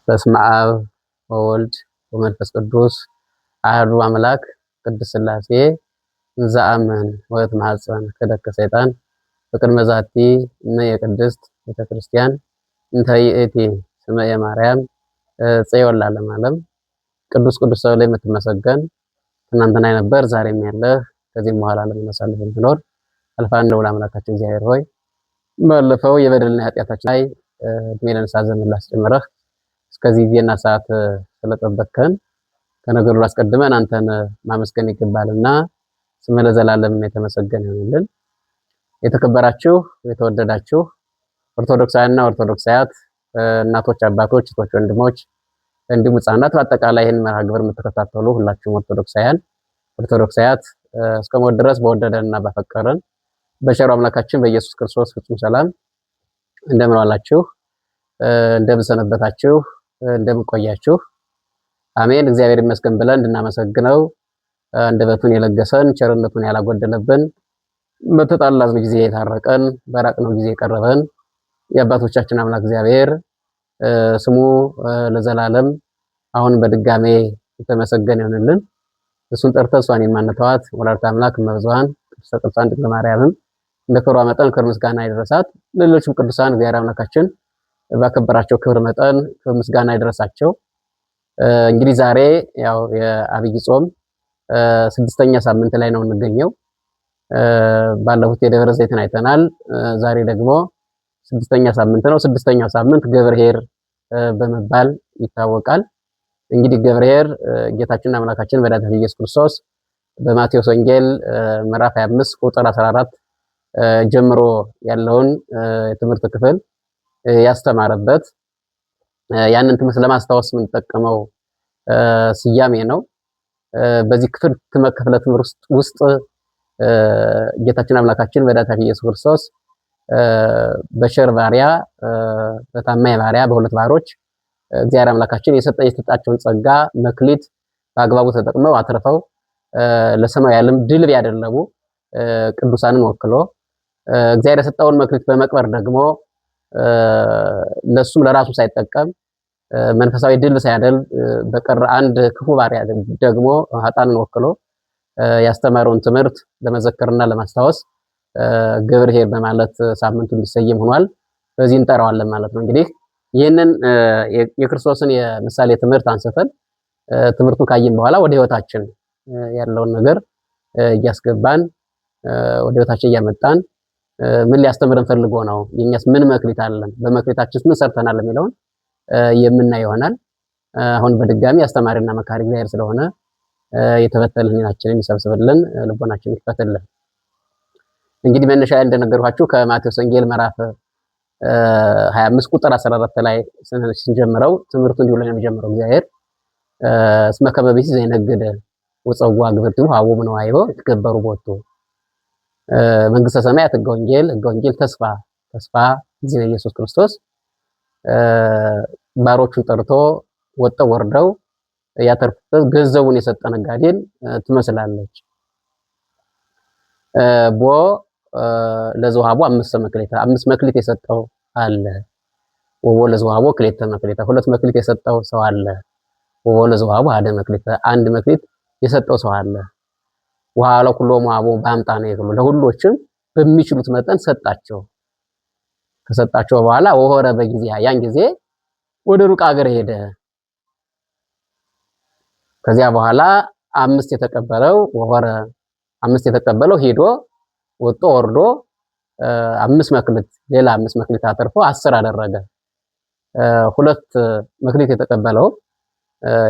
በስመ አብ ወወልድ ወመንፈስ ቅዱስ አሐዱ አምላክ ቅድስት ሥላሴ እንዘአምን ወእትማጸን ክደከ ሰይጣን በቅድመ ዛቲ እነ የቅድስት ቤተክርስቲያን እንተ ይእቲ ስመ የማርያም ጽዮን ለዓለመ ዓለም። ቅዱስ ቅዱስ ሰው ላይ የምትመሰገን ትናንትና የነበር ዛሬም ያለህ ከዚህም በኋላ ለምናሳልፍ የምትኖር አልፋና ኦሜጋ አምላካችን እግዚአብሔር ሆይ ባለፈው የበደልና ኃጢአታችን ላይ እድሜ ለንስሐ ዘመን ላስጨምረህ እስከዚህ ጊዜና ሰዓት ስለጠበቅከን ከነገሩ አስቀድመን አንተን ማመስገን ይገባልና ስምህ ለዘላለም የተመሰገነ ይሁንልን። የተከበራችሁ የተወደዳችሁ ኦርቶዶክሳውያንና ኦርቶዶክሳያት እናቶች፣ አባቶች፣ እህቶች፣ ወንድሞች እንዲሁም ሕፃናት በአጠቃላይ ይህን መርሃ ግብር የምትከታተሉ ሁላችሁም ኦርቶዶክሳውያን ኦርቶዶክሳያት እስከ ሞት ድረስ በወደደንና ባፈቀረን በቸሩ አምላካችን በኢየሱስ ክርስቶስ ፍጹም ሰላም እንደምን ዋላችሁ? እንደምን ሰነበታችሁ? እንደምን ቆያችሁ? አሜን። እግዚአብሔር ይመስገን ብለን እንድናመሰግነው አንደበቱን የለገሰን ቸርነቱን ያላጎደለብን በተጣላን ጊዜ የታረቀን በራቅነው ጊዜ የቀረበን የአባቶቻችን አምላክ እግዚአብሔር ስሙ ለዘላለም አሁን በድጋሜ የተመሰገነ ይሁንልን። እሱን ጠርተን እሷን የማንተዋት ወላዲተ አምላክ እመብዙኃን ቅድስተ ቅዱሳን ድንግል ማርያምም እንደ ክብሯ መጠን ክብር ምስጋና ይድረሳት። ሌሎችም ቅዱሳን እግዚአብሔር አምላካችን ባከበራቸው ክብር መጠን ክብር ምስጋና ይድረሳቸው። እንግዲህ ዛሬ ያው የዐቢይ ጾም ስድስተኛ ሳምንት ላይ ነው የምንገኘው። ባለፉት የደብረ ዘይትን አይተናል። ዛሬ ደግሞ ስድስተኛ ሳምንት ነው። ስድስተኛው ሳምንት ገብርኄር በመባል ይታወቃል። እንግዲህ ገብርኄር ጌታችንና አምላካችን መድኃኒታችን ኢየሱስ ክርስቶስ በማቴዎስ ወንጌል ምዕራፍ 25 ቁጥር 14 ጀምሮ ያለውን የትምህርት ክፍል ያስተማረበት ያንን ትምህርት ለማስታወስ የምንጠቀመው ስያሜ ነው። በዚህ ክፍለ ትምህርት ውስጥ ጌታችን አምላካችን መድኃኒታችን ኢየሱስ ክርስቶስ በቸር ባሪያ በታማኝ ባሪያ በሁለት ባሮች እግዚአብሔር አምላካችን የሰጣቸውን ጸጋ መክሊት በአግባቡ ተጠቅመው አትርፈው ለሰማያዊ ዓለም ድል ያደረጉ ቅዱሳንን ወክሎ እግዚአብሔር የሰጠውን መክሊት በመቅበር ደግሞ ለሱም ለራሱ ሳይጠቀም መንፈሳዊ ድል ሳያደል በቀር አንድ ክፉ ባሪያ ደግሞ ኃጥአንን ወክሎ ያስተማረውን ትምህርት ለመዘከርና ለማስታወስ ገብርኄር በማለት ሳምንቱ እንዲሰየም ሆኗል። በዚህ እንጠራዋለን ማለት ነው። እንግዲህ ይህንን የክርስቶስን የምሳሌ ትምህርት አንስተን ትምህርቱን ካየን በኋላ ወደ ህይወታችን ያለውን ነገር እያስገባን ወደ ህይወታችን እያመጣን ምን ሊያስተምረን ፈልጎ ነው፣ የኛስ ምን መክሊት አለን፣ በመክሊታችንስ ምን ሰርተናል የሚለውን የምናይ ይሆናል። አሁን በድጋሚ አስተማሪና መካሪ እግዚአብሔር ስለሆነ የተፈተልን ሕሊናችንን ይሰብስብልን፣ ልቦናችንን ይክፈትልን። እንግዲህ መነሻ እንደነገርኳችሁ ከማቴዎስ ወንጌል ምዕራፍ 25 ቁጥር 14 ላይ ስንጀምረው ትምህርቱ እንዲሁ ላይ ነው የሚጀምረው። እግዚአብሔር እስመ ከመ ብእሲ ዘይነግድ ወፀዋ ግብርቲሁ ሀቦሙ ነዋዮ ይትገበሩ ቦቱ መንግስተ ሰማያት ሕገ ወንጌል ተስፋ ጊዜ ኢየሱስ ክርስቶስ ባሮቹን ጠርቶ ወጥተው ወርደው ያተርፉበት ገንዘቡን የሰጠ ነጋዴን ትመስላለች። ቦ ለዘውሃቦ አምስት መክሊት የሰጠው አለ። ወቦ ለዘውሃቦ ክልኤተ መክሊት ሁለት መክሊት የሰጠው ሰው አለ። ወቦ ለዘውሃቦ አሐደ መክሊት አንድ መክሊት የሰጠው ሰው አለ። ወሀበ ኩሎሙ ሀቦሙ በአምጣነ ይክሉ ለሁሎችም በሚችሉት መጠን ሰጣቸው። ከሰጣቸው በኋላ ወሆረ በጊዜያ ያን ጊዜ ወደ ሩቅ ሀገር ሄደ። ከዚያ በኋላ አምስት የተቀበለው ሄዶ ወጥቶ ወርዶ ሌላ አምስት መክሊት አተርፎ 10 አደረገ። ሁለት መክሊት የተቀበለው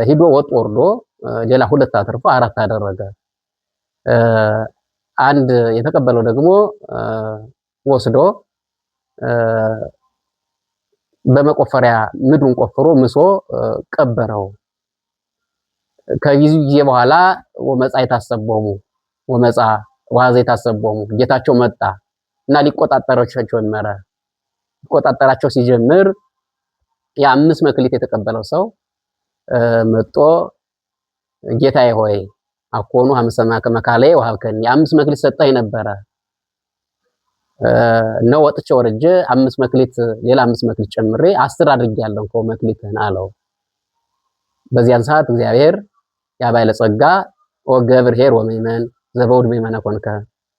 ሄዶ ወጥቶ ወርዶ ሌላ ሁለት አተርፎ 4 አደረገ። አንድ የተቀበለው ደግሞ ወስዶ በመቆፈሪያ ምድሩን ቆፍሮ ምሶ ቀበረው። ከጊዜ በኋላ ወመጻ የታሰቦሙ ጌታቸው መጣ እና ሊቆጣጠራቸው ሲጀምር የ5 መክሊት የተቀበለው ሰው መጥቶ ጌታዬ ሆይ አኮኑ ሀምሰማ ከመካለየ ወሀብከኒ 5 መክሊት ሰጠኝ ነበረ ነው ወጥቼ ወርጄ 5 መክሊት ሌላ 5 መክሊት ጨምሬ 10 አድርጌያለሁ እኮ መክሊትህን አለው። በዚያን ሰዓት እግዚአብሔር ያ ባለጸጋ ወገብርኄር ወምእመን ዘበውድ ምእመነ ኮንከ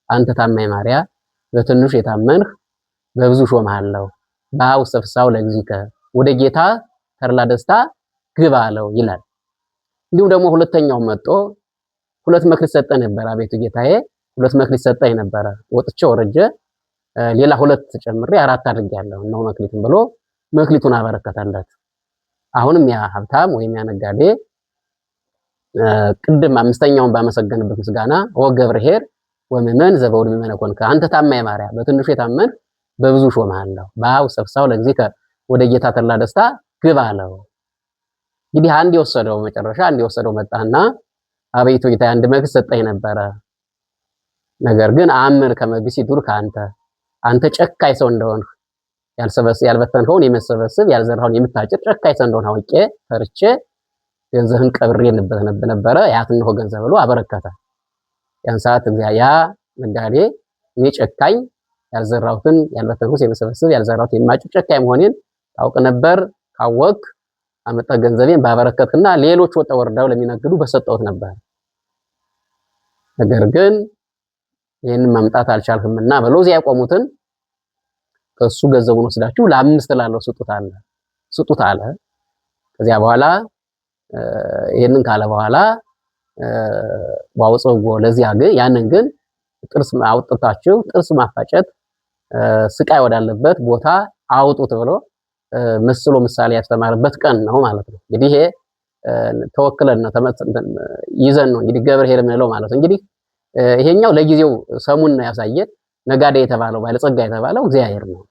አንተ ታማኝ ማርያ በትንሹ የታመንህ በብዙ ሾምሃለሁ በውስተ ፍስሐው ለእግዚእከ ወደ ጌታ ተድላ ደስታ ግባ አለው ይላል። እንዲሁም ደግሞ ሁለተኛው መጥቶ ሁለት መክሊት ሰጠኝ ነበር፣ አቤቱ ጌታዬ ሁለት መክሊት ሰጠኝ ነበር፣ ወጥቼ ወርጄ ሌላ ሁለት ጨምሬ አራት አድርጌያለሁ ነው መክሊቱን ብሎ መክሊቱን አበረከተለት። አሁንም ያ ሀብታም ወይም ያ ነጋዴ ቅድም አምስተኛውን ባመሰገንበት ምስጋና ወገብርኄር ወምእመን ዘበውድ ምእመነ ኮንከ አንተ ታማኝ ማርያም በትንሹ የታመንህ በብዙ ሾምሃለሁ በውስተ ፍስሐው ለእግዚእከ ወደ ጌታ ተድላ ደስታ ግባ አለው። እንግዲህ አንድ የወሰደው መጨረሻ አንድ የወሰደው መጣና አቤቱ ጌታ አንድ መክሊት ሰጠኝ ነበረ፣ ነገር ግን አምር ከመቢሲ ዱር አንተ ጨካኝ ሰው እንደሆንህ ያልበተንከውን የምትሰበስብ ያልዘራኸውን የምታጭድ ጨካኝ ሰው እንደሆንህ አውቄ ፈርቼ ገንዘብህን ቀብሬልበት ነበረ፣ ያት እነሆ ገንዘብ ብሎ አበረከተ። ያን ሰዓት ያ ነጋዴ እኔ ጨካኝ ያልዘራሁትን ያልበተንኩት የምሰበስብ ያልዘራሁት የማጭድ ጨካኝ መሆኔን ታውቅ ነበር፣ ካወቅ አመጣ ገንዘቤን ባበረከትክና ሌሎች ወጣ ወርዳው ለሚነግዱ በሰጠሁት ነበር። ነገር ግን ይሄንን ማምጣት አልቻልክምና ብለው እዚያ ያቆሙትን ከሱ ገንዘቡን ወስዳችሁ ለአምስት ላለው ስጡት አለ። ከዚያ በኋላ ይሄንን ካለ በኋላ ዋውፀጎ ለዚያ ግን ያንን ግን ጥርስ አውጥታችሁ ጥርስ ማፋጨት ስቃይ ወዳለበት ቦታ አውጡት ብሎ መስሎ ምሳሌ ያስተማረበት ቀን ነው ማለት ነው። እንግዲህ ይሄ ተወክለን ነው ይዘን ነው እንግዲህ ገብርኄር የምንለው ማለት ነው። እንግዲህ ይሄኛው ለጊዜው ሰሙን ነው ያሳየን። ነጋዴ የተባለው ባለጸጋ የተባለው እግዚአብሔር ነው።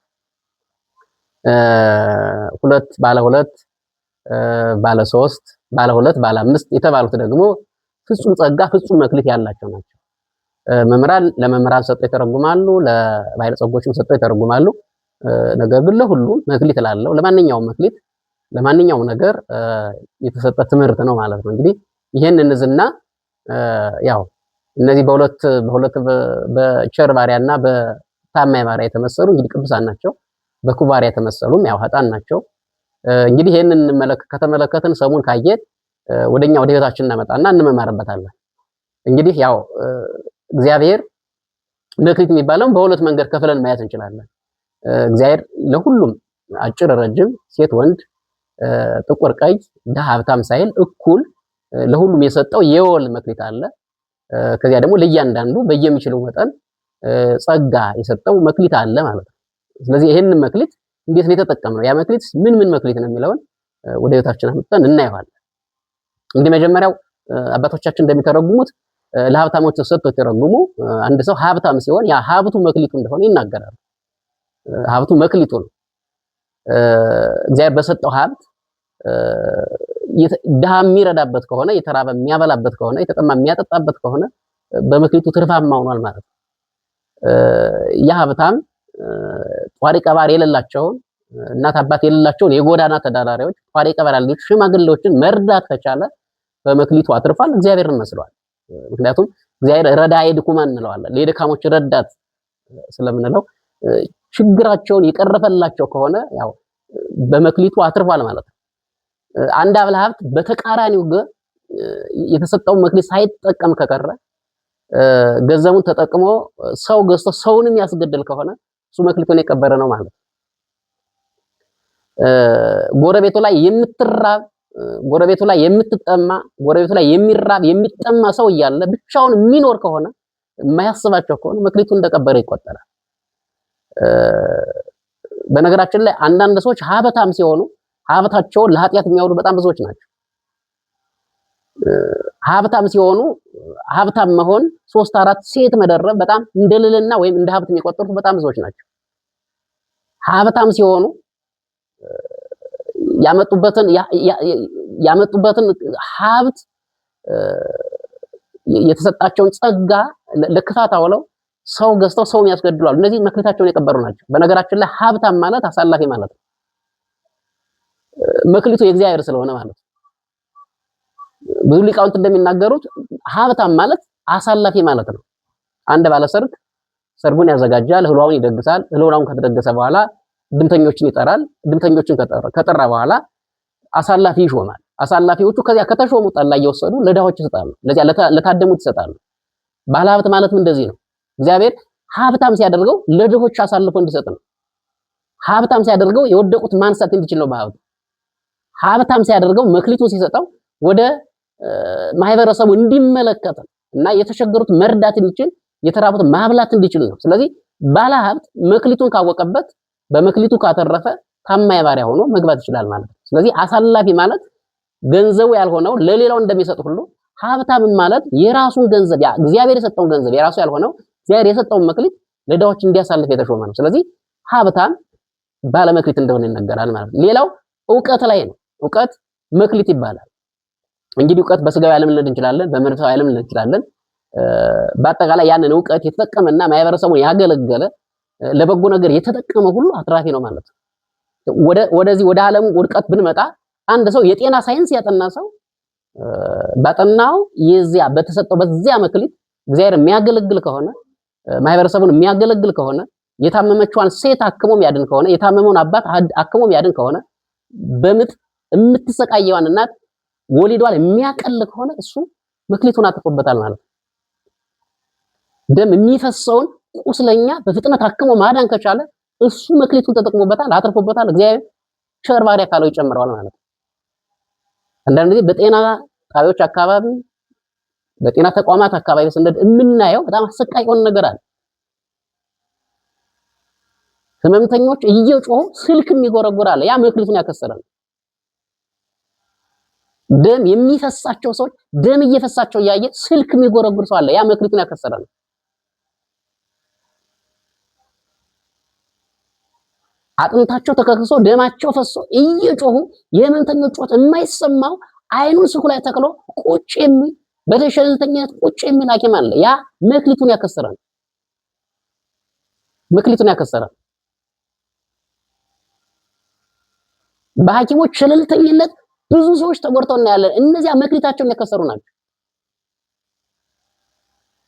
ባለ ሁለት ባለ ሶስት ባለ ሁለት ባለ አምስት የተባሉት ደግሞ ፍጹም ጸጋ ፍጹም መክሊት ያላቸው ናቸው። መምህራን ለመምህራን ሰጥተው ይተረጉማሉ፣ ለባለጸጎችም ሰጥተው ይተረጉማሉ። ነገር ግን ለሁሉም መክሊት ላለው ለማንኛውም መክሊት ለማንኛውም ነገር የተሰጠ ትምህርት ነው ማለት ነው። እንግዲህ ይሄን እንዝና ያው እነዚህ በሁለት በቸር ባሪያና በታማኝ ባሪያ የተመሰሉ እንግዲህ ቅዱሳን ናቸው። በክቡር ባሪያ የተመሰሉም ያው ኃጥአን ናቸው። እንግዲህ ይሄንን ከተመለከትን ሰሙን ካየን ወደኛ ወደ ህይወታችን እናመጣና እንመማርበታለን። እንግዲህ ያው እግዚአብሔር መክሊት የሚባለው በሁለት መንገድ ከፍለን ማየት እንችላለን። እግዚአብሔር ለሁሉም አጭር ረጅም፣ ሴት ወንድ፣ ጥቁር ቀይ፣ ድሃ ሀብታም ሳይል እኩል ለሁሉም የሰጠው የወል መክሊት አለ። ከዚያ ደግሞ ለእያንዳንዱ በየሚችለው መጠን ጸጋ የሰጠው መክሊት አለ ማለት ነው። ስለዚህ ይሄንን መክሊት እንዴት ነው የተጠቀምነው? ያ መክሊት ምን መክሊት ነው የሚለውን ወደ ህይወታችን አምጥተን እናየዋለን። እንግዲህ መጀመሪያው አባቶቻችን እንደሚተረጉሙት ለሀብታሞች ተሰጥቶ የተረጉሙ አንድ ሰው ሀብታም ሲሆን ያ ሀብቱ መክሊቱ እንደሆነ ይናገራሉ። ሀብቱ መክሊቱ ነው። እግዚአብሔር በሰጠው ሀብት ድሃ የሚረዳበት ከሆነ የተራበ የሚያበላበት ከሆነ የተጠማ የሚያጠጣበት ከሆነ በመክሊቱ ትርፋማ ሆኗል ማለት ነው። ያ ሀብታም ጧሪ ቀባሪ የሌላቸውን እናት አባት የሌላቸውን የጎዳና ተዳዳሪዎች ጧሪ ቀባሪ ያላቸው ሽማግሌዎችን መርዳት ከቻለ በመክሊቱ አትርፏል፣ እግዚአብሔርን መስሏል። ምክንያቱም እግዚአብሔር ረዳኢ ድኩማን እንለዋለን። ለደካሞች ረዳት ስለምንለው ችግራቸውን የቀረፈላቸው ከሆነ ያው በመክሊቱ አትርፏል ማለት ነው። አንድ አብለ ሀብት በተቃራኒው የተሰጠው መክሊት ሳይጠቀም ከቀረ ገንዘቡን ተጠቅሞ ሰው ገዝቶ ሰውንም ያስገድል ከሆነ እሱ መክሊቱን የቀበረ ነው ማለት ነው። ጎረቤቱ ላይ የምትራብ ጎረቤቱ ላይ የምትጠማ ጎረቤቱ ላይ የሚራብ የሚጠማ ሰው እያለ ብቻውን የሚኖር ከሆነ የማያስባቸው ከሆነ መክሊቱን እንደቀበረ ይቆጠራል። በነገራችን ላይ አንዳንድ ሰዎች ሀብታም ሲሆኑ ሀብታቸውን ለኃጢአት የሚያውሉ በጣም ብዙዎች ናቸው። ሀብታም ሲሆኑ ሀብታም መሆን 3-4 ሴት መደረብ በጣም እንደልልና ወይም እንደ ሀብት የሚቆጠሩት በጣም ብዙዎች ናቸው። ሀብታም ሲሆኑ ያመጡበትን ሀብት የተሰጣቸውን ጸጋ ለክፋት አውለው ሰው ገዝተው ሰው ያስገድላሉ። እነዚህ መክሊታቸውን የቀበሩ ናቸው። በነገራችን ላይ ሀብታም ማለት አሳላፊ ማለት ነው። መክሊቱ የእግዚአብሔር ስለሆነ ማለት ነው። ብዙ ሊቃውንት እንደሚናገሩት ሀብታም ማለት አሳላፊ ማለት ነው። አንድ ባለሰርግ ሰርጉን ያዘጋጃል፣ እህሏውን ይደግሳል። እህሏውን ከተደገሰ በኋላ ድምተኞችን ይጠራል። ድምተኞችን ከጠራ በኋላ አሳላፊ ይሾማል። አሳላፊዎቹ ከዚያ ከተሾሙ ጠላ እየወሰዱ ለድሆች ይሰጣሉ፣ ለዚያ ለታደሙት ይሰጣሉ። ባለሀብት ማለትም እንደዚህ ነው። እግዚአብሔር ሀብታም ሲያደርገው ለድሆች አሳልፎ እንዲሰጥ ነው። ሀብታም ሲያደርገው የወደቁት ማንሳት እንዲችል ነው በሀብት። ሀብታም ሲያደርገው መክሊቱን ሲሰጠው ወደ ማህበረሰቡ እንዲመለከት እና የተቸገሩት መርዳት እንዲችል የተራቡት ማብላት እንዲችል ነው። ስለዚህ ባለሀብት መክሊቱን ካወቀበት በመክሊቱ ካተረፈ ታማኝ ባሪያ ሆኖ መግባት ይችላል ማለት ነው። ስለዚህ አሳላፊ ማለት ገንዘቡ ያልሆነው ለሌላው እንደሚሰጥ ሁሉ ሀብታም ማለት የራሱን ገንዘብ እግዚአብሔር የሰጠውን ገንዘብ የራሱ ያልሆነው እግዚአብሔር የሰጠውን መክሊት ለድሆች እንዲያሳልፍ የተሾመ ነው። ስለዚህ ሀብታም ባለመክሊት እንደሆነ ይነገራል ማለት ነው። ሌላው ዕውቀት ላይ ነው። ዕውቀት መክሊት ይባላል። እንግዲህ ዕውቀት በስጋዊ ዓለም ልንል እንችላለን፣ በመንፈሳዊ ዓለም ልንል እንችላለን። በአጠቃላይ ያንን ዕውቀት የተጠቀመና ማህበረሰቡን ያገለገለ ለበጎ ነገር የተጠቀመ ሁሉ አትራፊ ነው ማለት ነው። ወደዚህ ወደ ዓለሙ ውድቀት ብንመጣ አንድ ሰው የጤና ሳይንስ ያጠና ሰው ባጠናው የዚያ በተሰጠው በዚያ መክሊት እግዚአብሔር የሚያገለግል ከሆነ ማህበረሰቡን የሚያገለግል ከሆነ የታመመችዋን ሴት አክሞ የሚያድን ከሆነ የታመመውን አባት አክሞ የሚያድን ከሆነ በምጥ የምትሰቃየዋን እናት ወሊዷን የሚያቀል ከሆነ እሱ መክሊቱን አጥፎበታል ማለት ነው። ደም የሚፈሰውን ቁስለኛ በፍጥነት አክሞ ማዳን ከቻለ እሱ መክሊቱን ተጠቅሞበታል፣ አጥፎበታል። እግዚአብሔር ቸር ባሪያ ካለው ይጨምረዋል ማለት ነው። አንዳንድ ጊዜ በጤና ጣቢያዎች አካባቢ በጤና ተቋማት አካባቢ ስንሄድ የምናየው በጣም አሰቃቂ የሆነ ነገር አለ። ህመምተኞች እየጮሁ ስልክ የሚጎረጎር አለ። ያ መክሊቱን ያከሰረ ነው። ደም የሚፈሳቸው ሰዎች ደም እየፈሳቸው እያየ ስልክ የሚጎረጉር ሰው አለ። ያ መክሊቱን ያከሰረ ነው። አጥንታቸው ተከስክሶ ደማቸው ፈሶ እየጮሁ የህመምተኞች ጮት የማይሰማው አይኑን ስኩ ላይ ተክሎ ቁጭ የሚል በተሸልተኛት ቁጭ የሚል ሐኪም አለ። ያ መክሊቱን ያከሰረ ነው። መክሊቱን ያከሰረ በሐኪሞች ሸለልተኝነት ብዙ ሰዎች ተጎድተው እናያለን። እነዚያ መክሊታቸውን ያከሰሩ ናቸው።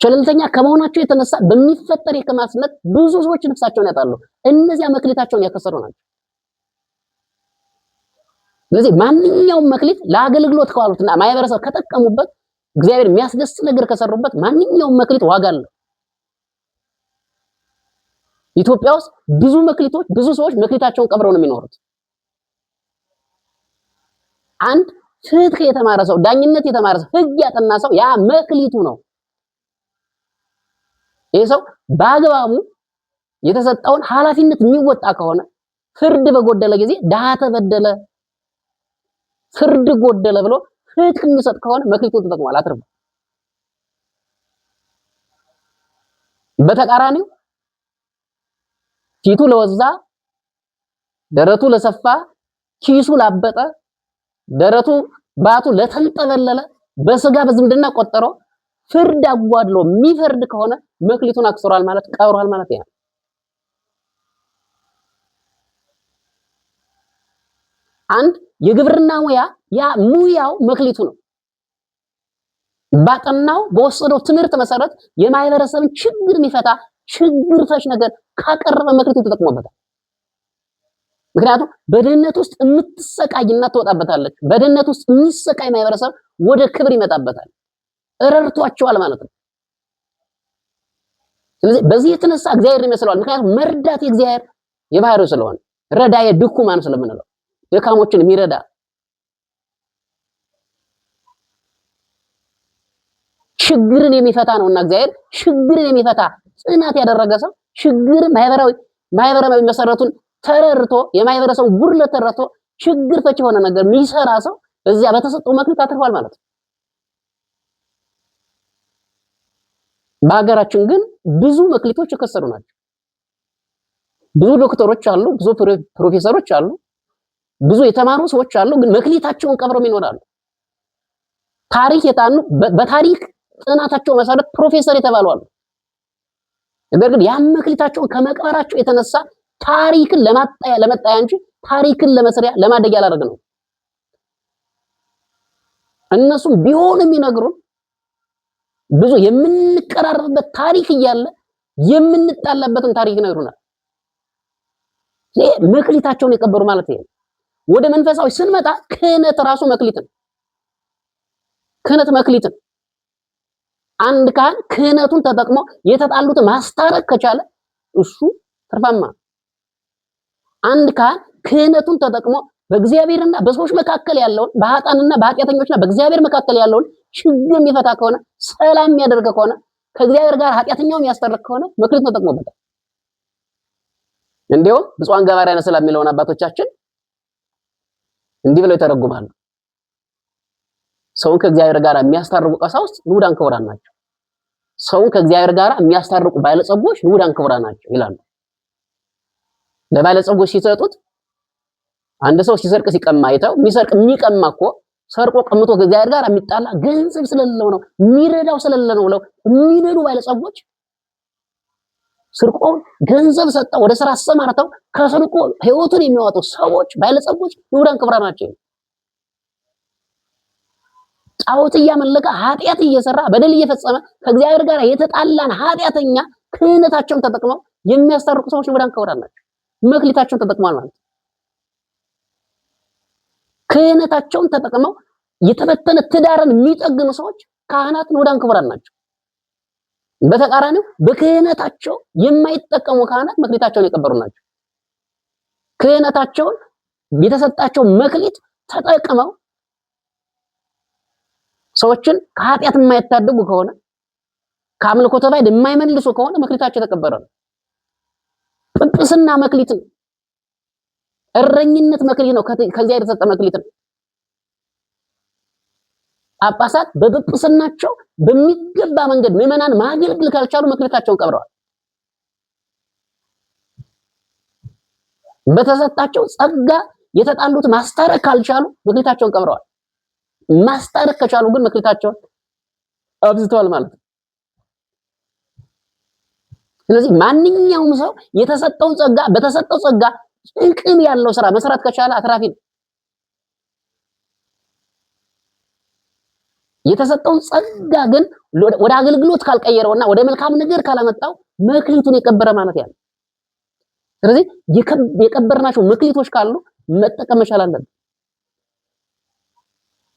ሸለልተኛ ከመሆናቸው የተነሳ በሚፈጠር የከማስነት ብዙ ሰዎች ነፍሳቸውን ያጣሉ። እነዚያ መክሊታቸውን ያከሰሩ ናቸው። ስለዚህ ማንኛውም መክሊት ለአገልግሎት ከዋሉትና ማህበረሰብ ከጠቀሙበት እግዚአብሔር የሚያስደስት ነገር ከሰሩበት ማንኛውም መክሊት ዋጋ አለው። ኢትዮጵያ ውስጥ ብዙ መክሊቶች ብዙ ሰዎች መክሊታቸውን ቀብረው ነው የሚኖሩት። አንድ ፍትህ የተማረ ሰው ዳኝነት የተማረ ሰው ህግ ያጠና ሰው ያ መክሊቱ ነው። ይሄ ሰው በአግባቡ የተሰጠውን ኃላፊነት የሚወጣ ከሆነ ፍርድ በጎደለ ጊዜ ድሃ ተበደለ ፍርድ ጎደለ ብሎ ፍትህ የሚሰጥ ከሆነ መክሊቱን ተጠቅሟል፣ አትርፏል። በተቃራኒው ፊቱ ለወዛ ደረቱ ለሰፋ ኪሱ ላበጠ ደረቱ ባቱ ለተንጠለለለ በስጋ በዝምድና ቆጠሮ ፍርድ አጓድሎ የሚፈርድ ከሆነ መክሊቱን አክስሯል ማለት ቀብሯል ማለት ያ አንድ የግብርና ሙያ ያ ሙያው መክሊቱ ነው። ባጠናው በወሰደው ትምህርት መሰረት የማህበረሰብን ችግር የሚፈታ ችግር ፈች ነገር ካቀረበ መክሊቱን ተጠቅሞበታል። ምክንያቱም በድህነት ውስጥ የምትሰቃይ እናት ትወጣበታለች። በድህነት ውስጥ የሚሰቃይ ማህበረሰብ ወደ ክብር ይመጣበታል። ረድቷቸዋል ማለት ነው። ስለዚህ በዚህ የተነሳ እግዚአብሔር ይመስለዋል። ምክንያቱም መርዳት የእግዚአብሔር የባህሪው ስለሆነ ረዳየ ድኩማን ስለምንለው ደካሞችን የሚረዳ ችግርን የሚፈታ ነውና እግዚአብሔር ችግርን የሚፈታ ጽናት ያደረገ ሰው ችግር ማህበራዊ መሰረቱን ተረርቶ የማህበረሰቡ ጉድለት ተረርቶ ችግር ፈች የሆነ ነገር የሚሰራ ሰው እዚያ በተሰጠው መክሊት አትርፏል ማለት ነው። በሀገራችን ግን ብዙ መክሊቶች የከሰሩ ናቸው። ብዙ ዶክተሮች አሉ፣ ብዙ ፕሮፌሰሮች አሉ፣ ብዙ የተማሩ ሰዎች አሉ፣ ግን መክሊታቸውን ቀብረው ይኖራሉ። ታሪክ የታኑ በታሪክ ጥናታቸው መሰረት ፕሮፌሰር የተባሉ አሉ። ነገር ግን ያን መክሊታቸውን ከመቅበራቸው የተነሳ ታሪክን ለመጣያ እንጂ ታሪክን ለመስሪያ ለማደግ ያላደረገ ነው። እነሱም ቢሆን የሚነግሩን ብዙ የምንቀራረብበት ታሪክ እያለ የምንጣላበትን ታሪክ ይነግሩናል። መክሊታቸውን የቀበሩ ማለት ነው። ወደ መንፈሳዊ ስንመጣ ክህነት ራሱ መክሊት ነው። ክህነት መክሊትን አንድ ካህን ክህነቱን ተጠቅሞ የተጣሉትን ማስታረቅ ከቻለ እሱ ትርፋማ። አንድ ካህን ክህነቱን ተጠቅሞ በእግዚአብሔርና በሰዎች መካከል ያለውን በኃጥአንና በኃጢአተኞችና በእግዚአብሔር መካከል ያለውን ችግር የሚፈታ ከሆነ ሰላም የሚያደርግ ከሆነ ከእግዚአብሔር ጋር ኃጢአተኛውን ያስታርቅ ከሆነ መክሊት ተጠቅሞበታል። እንዲያውም ብፁዓን ገባርያነ ሰላም የሚለውን አባቶቻችን እንዲህ ብለው ይተረጉማሉ። ሰውን ከእግዚአብሔር ጋር የሚያስታርቁ ቀሳውስት ንዑዳን ክቡራን ናቸው። ሰውን ከእግዚአብሔር ጋር የሚያስታርቁ ባለጸጎች ንዑዳን ክቡራን ናቸው ይላሉ። ለባለጸጎች ሲሰጡት አንድ ሰው ሲሰርቅ ሲቀማ አይተው የሚቀማ እኮ ሰርቆ ቀምቶ ከእግዚአብሔር ጋር የሚጣላ ገንዘብ ስለሌለው ነው፣ የሚረዳው ስለሌለው ነው ብለው የሚነዱ ባለጸጎች ስርቆን ገንዘብ ሰጠው ወደ ስራ አሰማርተው ከስርቆ ህይወቱን የሚያወጡ ሰዎች ባለጸጎች ንዑዳን ክቡራን ናቸው። ጣዖት እያመለከ ኃጢአት እየሰራ በደል እየፈጸመ ከእግዚአብሔር ጋር የተጣላን ኃጢአተኛ ክህነታቸውን ተጠቅመው የሚያስታርቁ ሰዎች ንዑዳን ክቡራን ናቸው። መክሊታቸውን ተጠቅመዋል ማለት ክህነታቸውን ተጠቅመው የተበተነ ትዳርን የሚጠግኑ ሰዎች ካህናት ንዑዳን ክቡራን ናቸው። በተቃራኒው በክህነታቸው የማይጠቀሙ ካህናት መክሊታቸውን የቀበሩ ናቸው። ክህነታቸውን የተሰጣቸው መክሊት ተጠቅመው ሰዎችን ከኃጢአት የማይታደጉ ከሆነ ከአምልኮተ ባዕድ የማይመልሱ ከሆነ መክሊታቸው የተቀበረ ነው። ጵጵስና መክሊት ነው። እረኝነት መክሊት ነው። ከዚያ የተሰጠ መክሊት ነው። ጳጳሳት በጵጵስናቸው በሚገባ መንገድ ምዕመናን ማገልገል ካልቻሉ መክሊታቸውን ቀብረዋል። በተሰጣቸው ጸጋ የተጣሉት ማስታረቅ ካልቻሉ መክሊታቸውን ቀብረዋል። ማስታረቅ ከቻሉ ግን መክሊታቸውን አብዝተዋል ማለት ነው። ስለዚህ ማንኛውም ሰው የተሰጠውን ጸጋ በተሰጠው ጸጋ ጥቅም ያለው ስራ መስራት ከቻለ አትራፊ ነው። የተሰጠውን ጸጋ ግን ወደ አገልግሎት ካልቀየረውና ወደ መልካም ነገር ካላመጣው መክሊቱን የቀበረ ማለት ያለ። ስለዚህ የቀበርናቸው መክሊቶች ካሉ መጠቀም መቻል አለብን።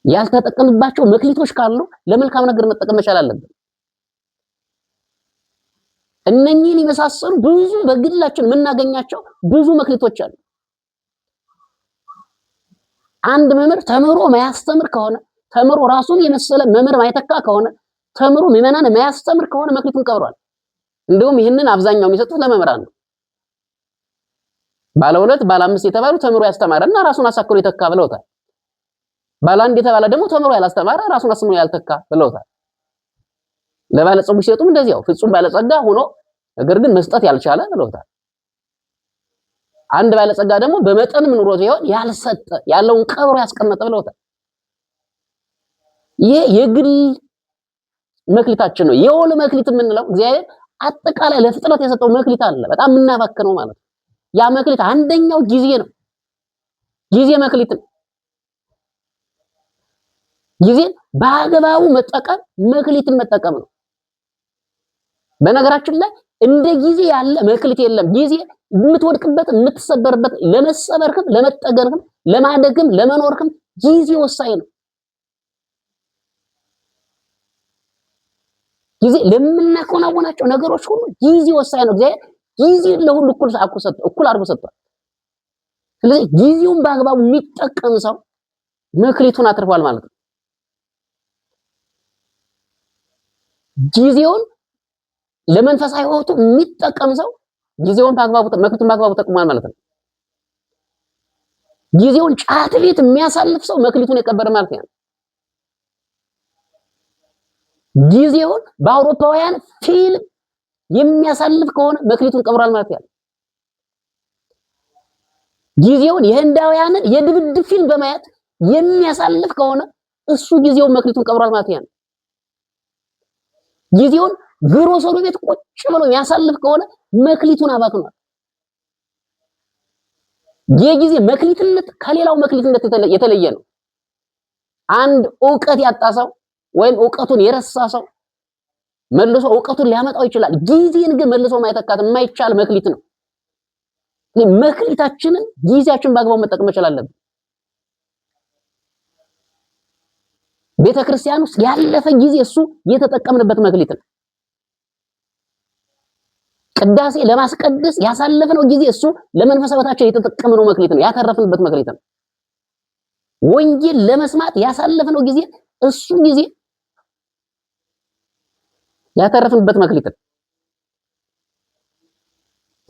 ያልተጠቀምባቸው መክሊቶች ካሉ ለመልካም ነገር መጠቀም መቻል አለብን። እነኚህን የመሳሰሉ ብዙ በግላችን የምናገኛቸው ብዙ መክሊቶች አሉ። አንድ መምህር ተምሮ ማያስተምር ከሆነ ተምሮ ራሱን የመሰለ መምህር ማይተካ ከሆነ ተምሮ ምዕመናን ማያስተምር ከሆነ መክሊቱን ቀብሯል። እንደውም ይህንን አብዛኛው የሚሰጡት ለመምህራን ነው። ባለ 2 ባለ 5 የተባሉ ተምሮ ያስተማረና ራሱን አሳክሎ የተካ ብለውታል። ባለ 1 የተባለ ደግሞ ተምሮ ያላስተማረ ራሱን አስምሮ ያልተካ ብለውታል። ለባለጸጎች ሲሰጡም እንደዚያው ፍጹም ባለጸጋ ሆኖ ነገር ግን መስጠት ያልቻለ ብለውታል። አንድ ባለጸጋ ደግሞ በመጠንም ኑሮ ሲሆን ያልሰጠ ያለውን ቀብሮ ያስቀመጠ ብለውታል። ይሄ የግል መክሊታችን ነው። የወል መክሊት የምንለው እግዚአብሔር አጠቃላይ ለፍጥረት የሰጠው መክሊት አለ፣ በጣም የምናባክነው ማለት ነው። ያ መክሊት አንደኛው ጊዜ ነው። ጊዜ መክሊት ነው። ጊዜን በአግባቡ መጠቀም መክሊትን መጠቀም ነው። በነገራችን ላይ እንደ ጊዜ ያለ መክሊት የለም። ጊዜ የምትወድቅበት የምትሰበርበት፣ ለመሰበርክም ለመጠገንክም ለማደግም ለመኖርክም ጊዜ ወሳኝ ነው። ጊዜ ለምናከናውናቸው ነገሮች ሁሉ ጊዜ ወሳኝ ነው። እግዚአብሔር ጊዜ ለሁሉ እኩል አድርጎ ሰጥቷል። ስለዚህ ጊዜውን በአግባቡ የሚጠቀም ሰው መክሊቱን አትርፏል ማለት ነው። ጊዜውን ለመንፈሳዊ ሕይወቱ የሚጠቀም ሰው ጊዜውን በአግባቡ መክሊቱን በአግባቡ ተጠቅሟል ማለት ነው። ጊዜውን ጫት ቤት የሚያሳልፍ ሰው መክሊቱን የቀበረ ማለት ነው። ጊዜውን በአውሮፓውያን ፊልም የሚያሳልፍ ከሆነ መክሊቱን ቀብሯል ማለት ነው። ጊዜውን የህንዳውያንን የድብድብ ፊልም በማየት የሚያሳልፍ ከሆነ እሱ ጊዜውን መክሊቱን ቀብሯል ማለት ነው። ጊዜውን ግሮሰሪ ቤት ቁጭ ብሎ የሚያሳልፍ ከሆነ መክሊቱን አባክኗል። የጊዜ መክሊትነት ከሌላው መክሊትነት የተለየ ነው። አንድ ዕውቀት ያጣ ሰው ወይም ዕውቀቱን የረሳ ሰው መልሶ ዕውቀቱን ሊያመጣው ይችላል። ጊዜን ግን መልሶ ማይተካት የማይቻል መክሊት ነው። መክሊታችንን ጊዜያችንን በአግባቡ መጠቀም መቻል አለብን። ቤተክርስቲያን ውስጥ ያለፈ ጊዜ እሱ የተጠቀምንበት መክሊት ነው። ቅዳሴ ለማስቀደስ ያሳለፍነው ጊዜ እሱ ለመንፈሳዊ ሕይወታችን የተጠቀምነው መክሊት ነው፣ ያተረፍንበት መክሊት ነው። ወንጌል ለመስማት ያሳለፍነው ጊዜ እሱ ጊዜ ያተረፍንበት መክሊት ነው።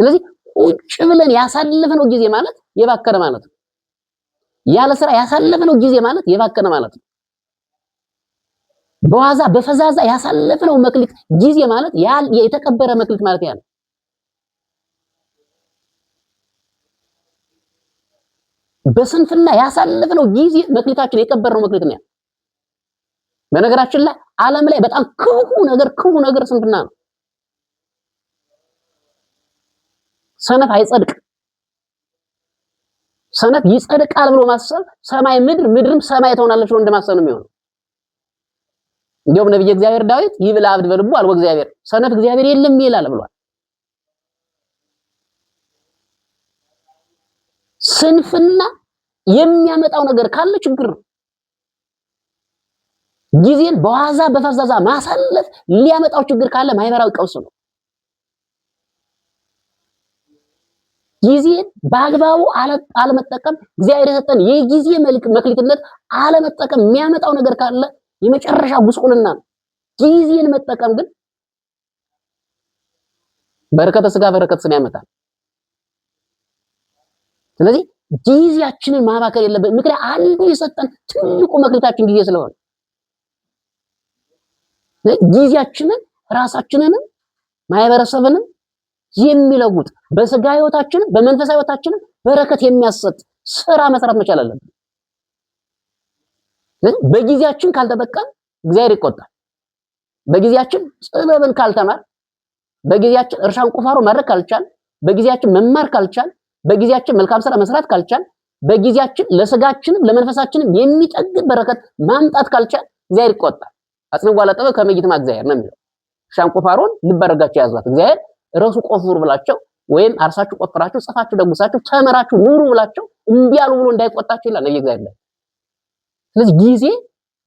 ስለዚህ ቁጭ ብለን ያሳለፍነው ጊዜ ማለት የባከነ ማለት ነው። ያለ ስራ ያሳለፍነው ጊዜ ማለት የባከነ ማለት ነው። በዋዛ በፈዛዛ ያሳለፍነው መክሊት ጊዜ ማለት የተቀበረ መክሊት ማለት ያ ነው። በስንፍና ያሳለፍነው ጊዜ መክሊታችን የቀበረው መክሊት ነው። በነገራችን ላይ ዓለም ላይ በጣም ክፉ ነገር ስንፍና ነው። ሰነፍ አይጸድቅ። ሰነፍ ይጸድቃል ብሎ ማሰብ ሰማይ ምድርም ሰማይ ትሆናለች ብሎ እንደማሰብ ነው የሚሆነው። እንዲያውም ነብዩ እግዚአብሔር ዳዊት ይብል አብድ በልቡ አልቦ እግዚአብሔር፣ ሰነፍ እግዚአብሔር የለም ይላል ብሏል። ስንፍና የሚያመጣው ነገር ካለ ችግር ነው። ጊዜን በዋዛ በፈዛዛ ማሳለፍ ሊያመጣው ችግር ካለ ማህበራዊ ቀውስ ነው። ጊዜን በአግባቡ አለመጠቀም፣ እግዚአብሔር የሰጠን የጊዜ መክሊትነት አለመጠቀም የሚያመጣው ነገር ካለ የመጨረሻ ጉስቁልና ነው። ጊዜን መጠቀም ግን በረከተ ስጋ በረከተ ስጋ ያመጣል። ስለዚህ ጊዜያችንን ማባከል የለብንም። ምክንያቱም አንዱ የሰጠን ትልቁ መክሊታችን ጊዜ ስለሆነ ጊዜያችንን ራሳችንንም ማህበረሰብንም የሚለውጥ በስጋ ህይወታችንን በመንፈሳዊ ህይወታችንን በረከት የሚያሰጥ ስራ መስራት መቻል አለብን። በጊዜያችን ካልተጠቀም እግዚአብሔር ይቆጣል። በጊዜያችን ጥበብን ካልተማር፣ በጊዜያችን እርሻን ቁፋሮ ማድረግ ካልቻል፣ በጊዜያችን መማር ካልቻል፣ በጊዜያችን መልካም ስራ መስራት ካልቻል፣ በጊዜያችን ለስጋችንም ለመንፈሳችንም የሚጠግብ በረከት ማምጣት ካልቻል እግዚአብሔር ይቆጣል። አጽንጓ ለጥበብ ከመይትማ እግዚአብሔር ነው የሚለው። እርሻን ቁፋሮን ልብ አድርጋችሁ ያዟት። እግዚአብሔር ራሱ ቆፍሩ ብላችሁ ወይም አርሳችሁ ቆፍራችሁ ጽፋችሁ ደግሳችሁ ተመራችሁ ኑሩ ብላችሁ እምቢ አሉ ብሎ እንዳይቆጣችሁ ይላል እግዚአብሔር። ስለዚህ ጊዜ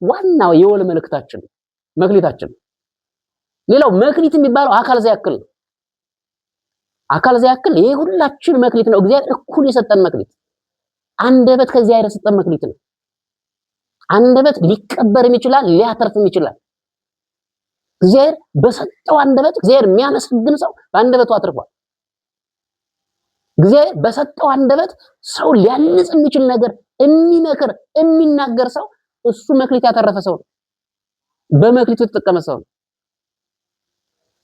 ዋናው የወል መልእክታችን መክሊታችን። ሌላው መክሊት የሚባለው አካል ዘያክል ነው። አካል ዘያክል ይሄ ሁላችን መክሊት ነው። እግዚአብሔር እኩል የሰጠን መክሊት። አንደበት ከእግዚአብሔር የሰጠን መክሊት ነው። አንደበት ሊቀበርም ይችላል ሊያተርፍም ይችላል። እግዚአብሔር በሰጠው አንደበት እግዚአብሔር የሚያመሰግን ሰው በአንደበቱ አትርፏል። እግዚአብሔር በሰጠው አንደበት ሰው ሊያንጽ የሚችል ነገር የሚመክር የሚናገር ሰው እሱ መክሊት ያተረፈ ሰው ነው። በመክሊቱ የተጠቀመ ሰው ነው።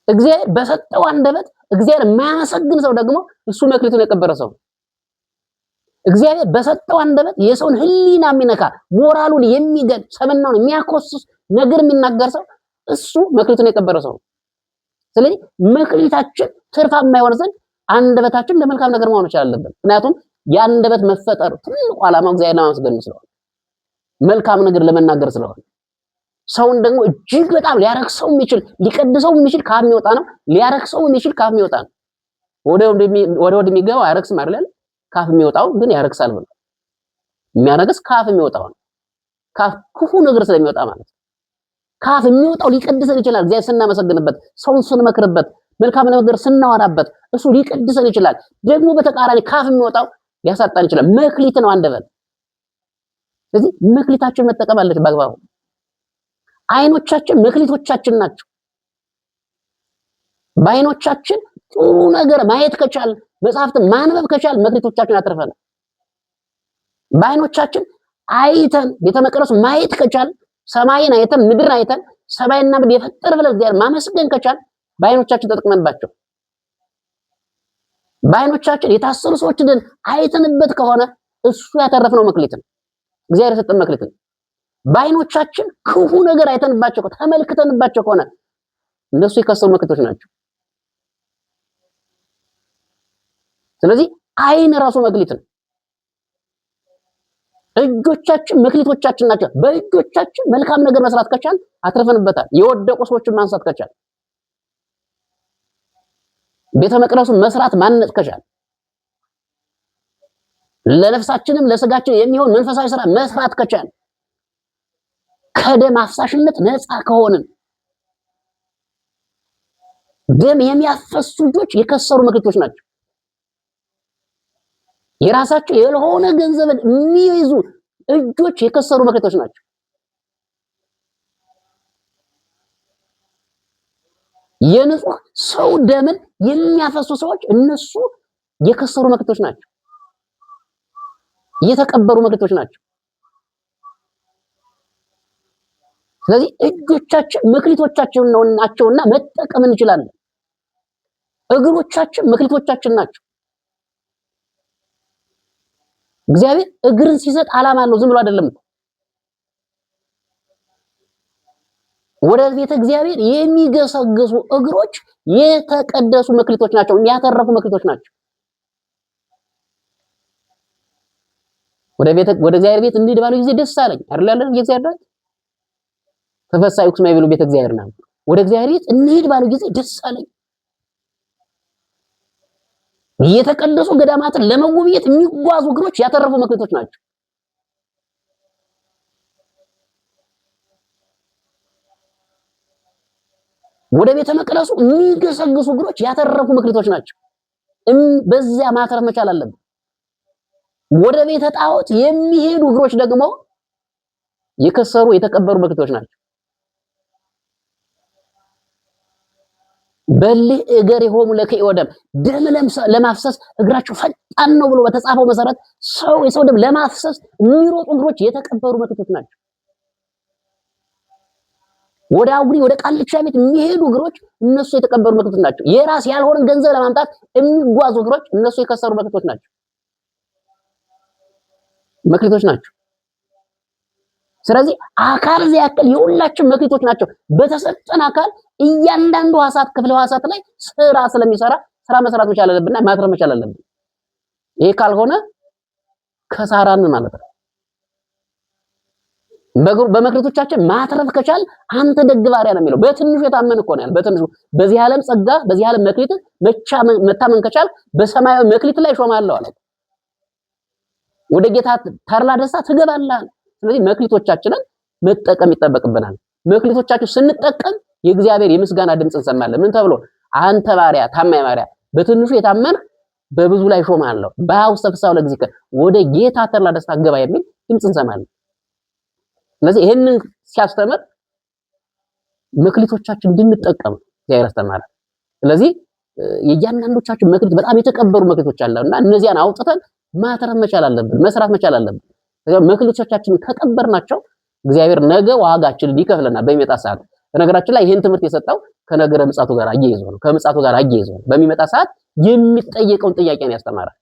እግዚአብሔር በሰጠው አንደበት እግዚአብሔር የማያመሰግን ሰው ደግሞ እሱ መክሊቱን የቀበረ ሰው ነው። እግዚአብሔር በሰጠው አንደበት የሰውን ሕሊና የሚነካ ሞራሉን የሚገል ሰመናውን የሚያኮስስ ነገር የሚናገር ሰው እሱ መክሊቱን የቀበረ ሰው ነው። ስለዚህ መክሊታችን ትርፋማ የሆነ ዘንድ አንደበታችን ለመልካም ነገር መሆን ይችላል አለበት። ምክንያቱም የአንደበት መፈጠር ትልቁ ዓላማው እግዚአብሔርን ለማመስገን ስለሆነ መልካም ነገር ለመናገር ስለሆነ ሰውን ደግሞ እጅግ በጣም ሊያረክሰው የሚችል ሊቀድሰው የሚችል ካፍ የሚወጣ ነው። ሊያረክሰው የሚችል ካፍ የሚወጣ ነው። ወደ የሚገባው አያረክስም አይደል? ካፍ የሚወጣው ግን ያረክሳል ብሎ የሚያረክስ ካፍ የሚወጣው ነው። ካፍ ክፉ ነገር ስለሚወጣ ማለት ነው። ካፍ የሚወጣው ሊቀድሰን ይችላል። እግዚአብሔር ስናመሰግንበት፣ ሰውን ስንመክርበት፣ መልካም ነገር ስናወራበት እሱ ሊቀድሰን ይችላል። ደግሞ በተቃራኒ ካፍ የሚወጣው ሊያሳጣን ይችላል። መክሊት ነው አንደበት። ስለዚህ መክሊታችን መጠቀም አለች በአግባቡ። አይኖቻችን መክሊቶቻችን ናቸው። በአይኖቻችን ጥሩ ነገር ማየት ከቻል፣ መጽሐፍትን ማንበብ ከቻል መክሊቶቻችን አትርፈናል። በአይኖቻችን አይተን ቤተ መቅደሱ ማየት ከቻል፣ ሰማይን አይተን ምድርን አይተን ሰማይና ምድር የፈጠረ ብለን እግዚአብሔር ማመስገን ከቻል በአይኖቻችን ተጠቅመንባቸው፣ በአይኖቻችን የታሰሩ ሰዎችን አይተንበት ከሆነ እሱ ያተረፍነው መክሊት ነው። እግዚአብሔር የሰጠን መክሊት ነው። በአይኖቻችን ክፉ ነገር አይተንባቸው ተመልክተንባቸው ከሆነ እነሱ የከሰሩ መክሊቶች ናቸው። ስለዚህ አይን ራሱ መክሊት ነው። እጆቻችን መክሊቶቻችን ናቸው። በእጆቻችን መልካም ነገር መስራት ከቻል አትርፈንበታል። የወደቁ ሰዎችን ማንሳት ከቻል፣ ቤተ መቅደሱን መስራት ማነጽ ከቻል፣ ለነፍሳችንም ለስጋችን የሚሆን መንፈሳዊ ስራ መስራት ከቻል ከደም አፍሳሽነት ነፃ ከሆንን ደም የሚያፈሱ እጆች የከሰሩ መክሊቶች ናቸው። የራሳቸው የሆነ ገንዘብን የሚይዙ እጆች የከሰሩ መክሊቶች ናቸው። የንጹህ ሰው ደምን የሚያፈሱ ሰዎች እነሱ የከሰሩ መክሊቶች ናቸው። የተቀበሩ መክሊቶች ናቸው። ስለዚህ እጆቻችን መክሊቶቻችን ናቸውና መጠቀም እንችላለን። እግሮቻችን መክሊቶቻችን ናቸው። እግዚአብሔር እግርን ሲሰጥ ዓላማ አለው፣ ዝም ብሎ አይደለም። ወደ ቤተ እግዚአብሔር የሚገሰግሱ እግሮች የተቀደሱ መክሊቶች ናቸው፣ የሚያተረፉ መክሊቶች ናቸው። ወደ እግዚአብሔር ቤት እንሂድ ባሉ ጊዜ ደስ አለኝ አይደል ያለን የእግዚአብሔር ተፈሳዩ ክስማ ይብሉ ቤተ እግዚአብሔር ነው። ወደ እግዚአብሔር ቤት እንሂድ ባሉ ጊዜ ደስ አለኝ። የተቀደሱ ገዳማትን ለመጎብኘት የሚጓዙ እግሮች ያተረፉ መክሊቶች ናቸው። ወደ ቤተ መቅደሱ የሚገሰግሱ እግሮች ያተረፉ መክሊቶች ናቸው። በዚያ ማተረፍ መቻል አለብን። ወደ ቤተ ጣዖት የሚሄዱ እግሮች ደግሞ የከሰሩ የተቀበሩ መክሊቶች ናቸው። በልህ እገር የሆሙ ለከይ ወደም ደም ለማፍሰስ እግራቸው ፈጣን ነው ብሎ በተጻፈው መሰረት የሰው ደም ለማፍሰስ የሚሮጡ እግሮች የተቀበሩ መክሊቶች ናቸው። ወደ አጉሪ ወደ ቃልቻ ቤት የሚሄዱ እግሮች እነሱ የተቀበሩ መክሊቶች ናቸው። የራስ ያልሆነ ገንዘብ ለማምጣት የሚጓዙ እግሮች እነሱ የከሰሩ መክሊቶች ናቸው። ስለዚህ አካል ያክል የሁላችን መክሊቶች ናቸው። በተሰጠን አካል እያንዳንዱ ሐሳት ክፍለ ሐሳት ላይ ስራ ስለሚሰራ ስራ መስራት መቻል አለብንና ማትረፍ መቻል አለብን። ይሄ ካልሆነ ከሳራን ማለት ነው። በመክሊቶቻችን ማትረፍ ከቻል አንተ ደግ ባሪያ ነው የሚለው። በትንሹ የታመን እኮ ነው ያለው። በትንሹ በዚህ ዓለም ጸጋ በዚህ ዓለም መክሊት መታመን ከቻል በሰማያዊ መክሊት ላይ ሾማለሁ አለ። ወደ ጌታ ተድላ ደስታ ትገባለህ። ስለዚህ መክሊቶቻችንን መጠቀም ይጠበቅብናል። መክሊቶቻችን ስንጠቀም የእግዚአብሔር የምስጋና ድምጽ እንሰማለን። ምን ተብሎ? አንተ ባሪያ ታማኝ ባሪያ በትንሹ የታመንህ በብዙ ላይ ሾማለሁ፣ በውስተ ፍስሐ ለእግዚእከ ወደ ጌታ ተድላ ደስታ ገባ የሚል ድምጽ እንሰማለን። ስለዚህ ይሄንን ሲያስተምር መክሊቶቻችን እንድንጠቀም እግዚአብሔር አስተማረ። ስለዚህ የእያንዳንዶቻችን መክሊት በጣም የተቀበሩ መክሊቶች አሉና እነዚያን አውጥተን ማተረፍ መቻል አለብን፣ መስራት መቻል አለብን። መክሊቶቻችንን ከቀበርናቸው እግዚአብሔር ነገ ዋጋችንን ይከፍለናል በሚመጣ ሰዓት። በነገራችን ላይ ይሄን ትምህርት የሰጠው ከነገረ ምጽአቱ ጋር አያይዞ ነው። ከምጽአቱ ጋር አያይዞ ነው። በሚመጣ ሰዓት የሚጠየቀውን ጥያቄ ነው ያስተማራል።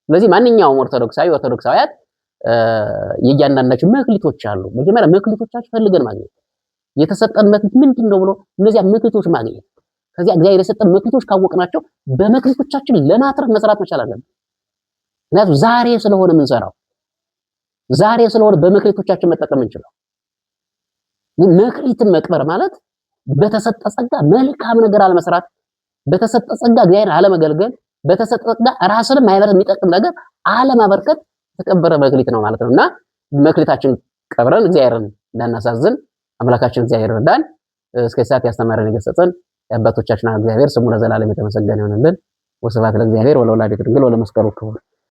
ስለዚህ ማንኛውም ኦርቶዶክሳውያን የእያንዳንዳችን መክሊቶች አሉ። መጀመሪያ መክሊቶቻችን ፈልገን ማግኘት፣ የተሰጠን መክሊት ምንድነው ብሎ እነዚያ መክሊቶች ማግኘት። ከዚያ እግዚአብሔር የሰጠን መክሊቶች ካወቅናቸው በመክሊቶቻችን ለማትረፍ መስራት መቻል አለብን። ምክንያቱም ዛሬ ስለሆነ የምንሰራው ዛሬ ስለሆነ በመክሊቶቻችን መጠቀም እንችላለን። መክሊትን መቅበር ማለት በተሰጠ ጸጋ መልካም ነገር አለመስራት፣ በተሰጠ ጸጋ እግዚአብሔርን አለመገልገል፣ በተሰጠ ጸጋ ራስንም ማይበረት የሚጠቅም ነገር አለማበርከት የተቀበረ መክሊት ነው ማለት ነውና መክሊታችን ቀብረን እግዚአብሔርን እንዳናሳዝን አምላካችን እግዚአብሔር ይርዳን። እስከ ሰዓት ያስተማረን የገሰጸን የአባቶቻችን እግዚአብሔር ስሙ ለዘላለም የተመሰገነ ይሁንልን። ወስብሐት ለእግዚአብሔር ወለወላዲቱ ድንግል ወለመስቀሉ ክቡር።